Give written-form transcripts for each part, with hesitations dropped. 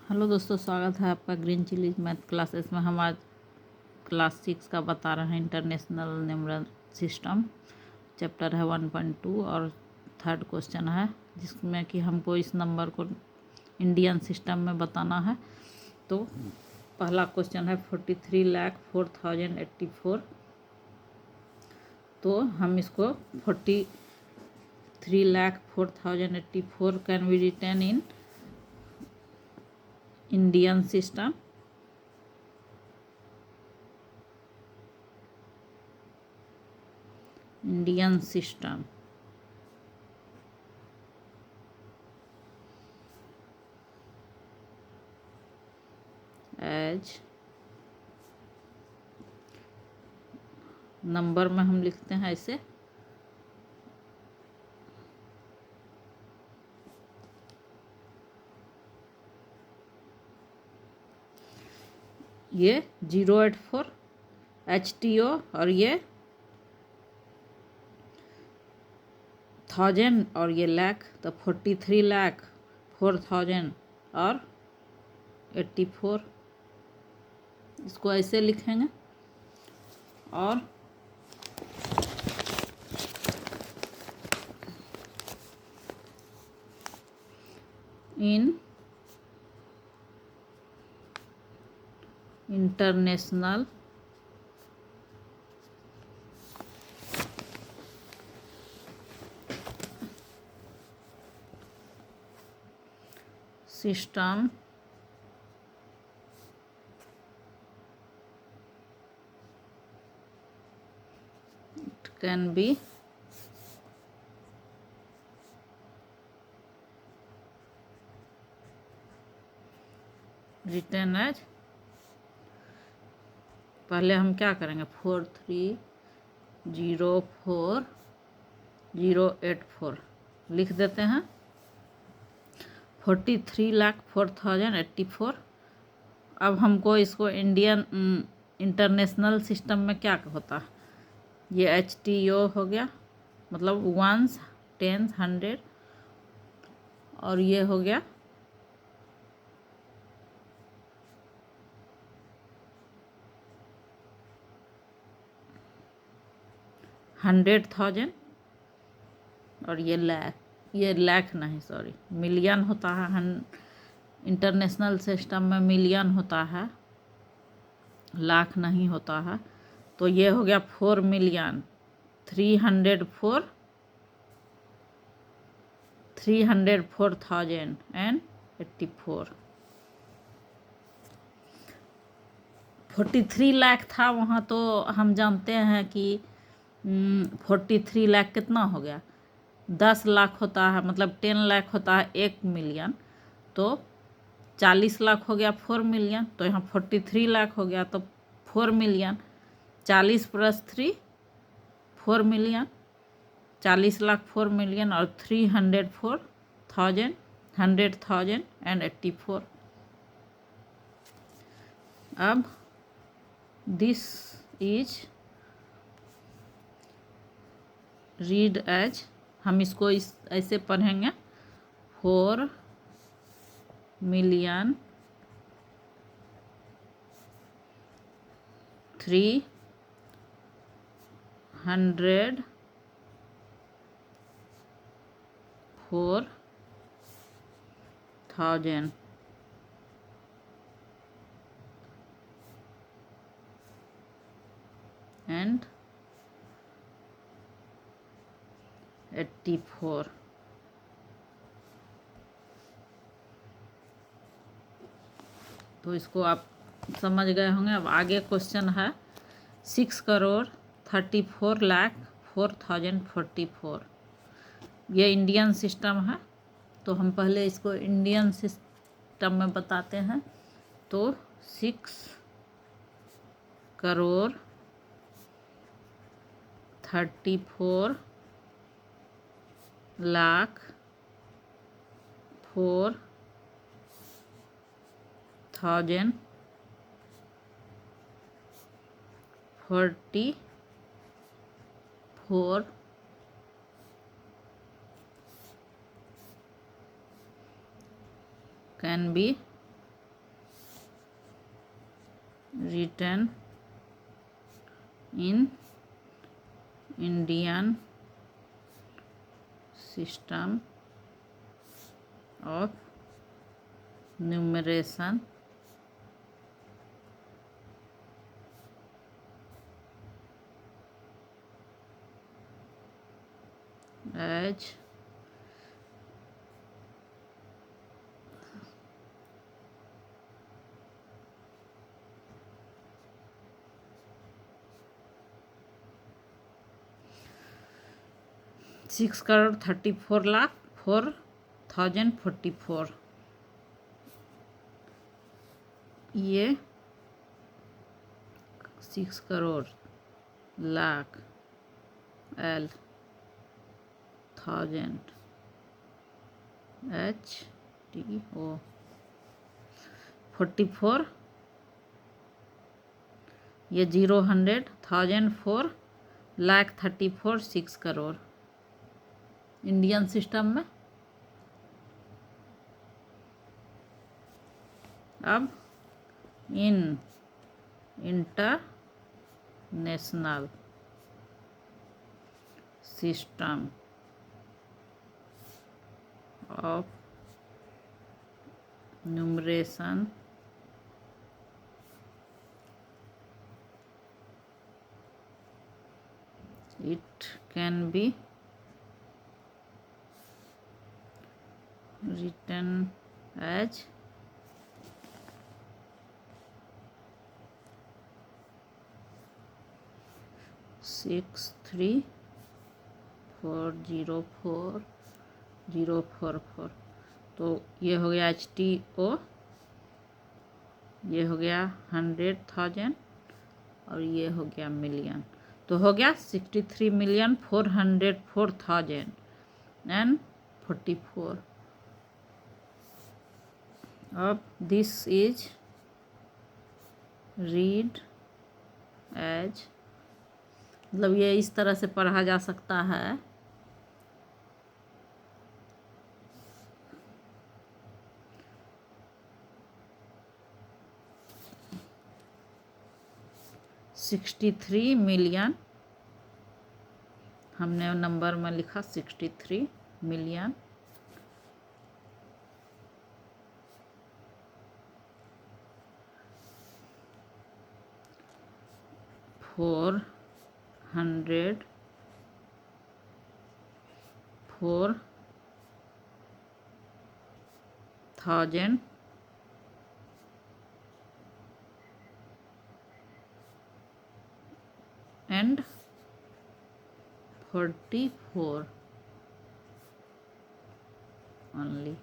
Hello दोस्तों, स्वागत है आपका ग्रीन चिली मैथ क्लासेस में। हम आज क्लास 6 का बता रहे हैं, इंटरनेशनल न्यूमरल सिस्टम। चैप्टर है 1.2 और थर्ड क्वेश्चन है जिसमें कि हमको इस नंबर को इंडियन सिस्टम में बताना है। तो पहला क्वेश्चन है 43,04,084। तो हम इसको 43,04,084 can be written in Indian system. Indian system as number में हम लिखते हैं ऐसे ये 084 HTO और ये 1000 और ये लाख, तो 43,04,000 और 84 इसको ऐसे लिखेंगे। और in international system it can be written as, पहले हम क्या करेंगे 43,04,084 लिख देते हैं। 43,04,084। अब हमको इसको इंडियन इंटरनेशनल सिस्टम में क्या होता है, ये HTO हो गया, मतलब वंस, टेंस, 100, और ये हो गया 100,000 और ये लाख नहीं, सॉरी, मिलियन होता है। इंटरनेशनल सिस्टम में मिलियन होता है, लाख नहीं होता है। तो ये हो गया 4,304,084। 43 लाख था वहाँ, तो हम जानते हैं कि 43 लाख कितना हो गया, 10 लाख होता है, मतलब 10 लाख होता है 1 मिलियन, तो 40 लाख हो गया 4 मिलियन। तो यहाँ 43 लाख हो गया, तो 4 मिलियन, 40 + 3 4 मिलियन, 40 लाख 4 मिलियन और 304,000 100,000 एंड 84। अब दिस इज रीड एज, हम इसको ऐसे पढ़ेंगे 4 मिलियन 304,000 and 84। तो इसको आप समझ गए होंगे। अब आगे क्वेश्चन है 6,34,04,044। ये इंडियन सिस्टम है, तो हम पहले इसको इंडियन सिस्टम में बताते हैं। तो 6,34,04,044 can be written in Indian system of numeration as 6,34,04,044। ये 6 करोड़ लाख L 1000 HTO 44, ये 0 100 1000 4 लाख 34 6 करोड़ इंडियन सिस्टम में। अब in international system of numeration it can be written as 63404,044। तो ये हो गया HTO, ये हो गया 100,000 और ये हो गया मिलियन। तो हो गया 63,404,044। अब दिस इज रीड एज, मतलब ये इस तरह से पढ़ा जा सकता है। $63 मिलियन, हमने नंबर में लिखा 63 मिलियन 404,000 and 44 only।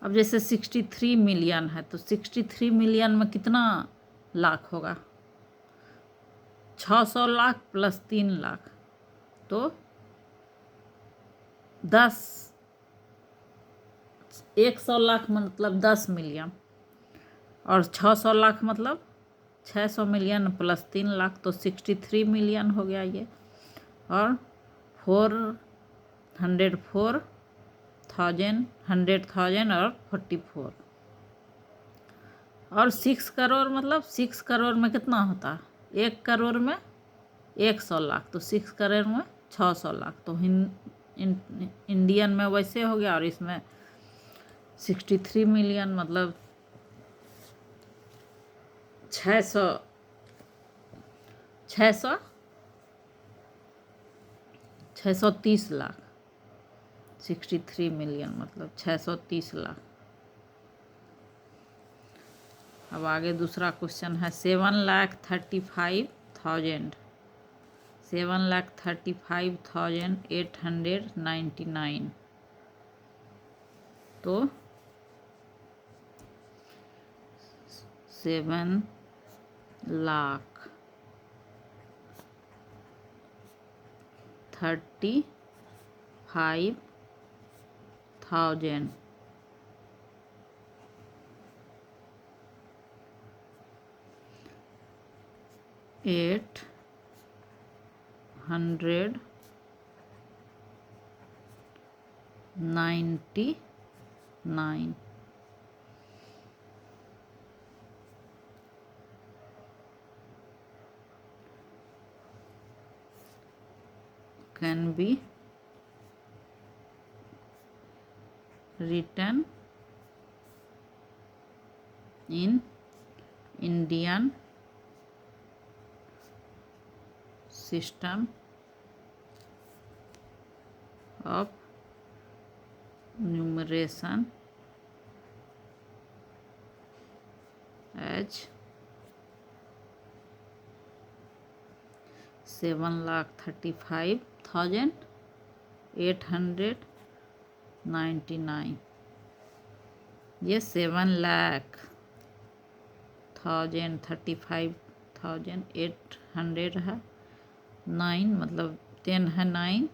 अब जैसे 63 मिलियन है तो 63 मिलियन में कितना लाख होगा? 600 लाख प्लस 3 लाख, तो 100 लाख मतलब 10 मिलियन और 600 लाख मतलब 600 मिलियन प्लस 3 लाख, तो 63 मिलियन हो गया ये। और 100,000 और 44 और 6 करोड़ मतलब 6 करोड़ में कितना होता है? 1 करोड़ में 100 लाख, तो 6 करोड़ में 600 लाख। तो इंडियन में वैसे हो गया। और इसमें 63 मिलियन मतलब 630 लाख। 63 मिलियन मतलब 630 लाख। अब आगे दूसरा क्वेश्चन है 7,35,000 7,35,899। तो 7,35,000 899 9. Can be written in Indian system of numeration as 7,35,899. ये 7,35,800 है. 9 मतलब 10 है, 9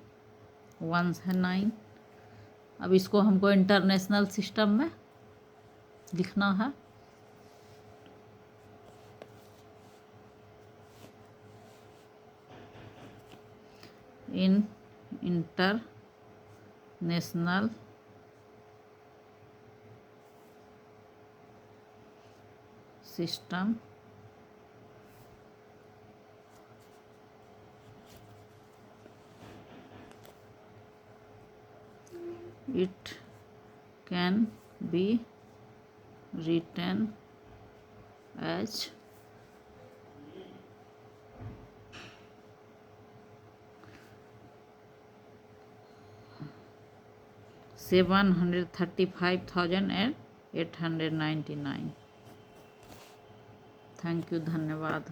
1 है 9. अब इसको हमको इंटरनेशनल सिस्टम में लिखना है. In international system it can be written as 735,899. Thank you, धन्यवाद.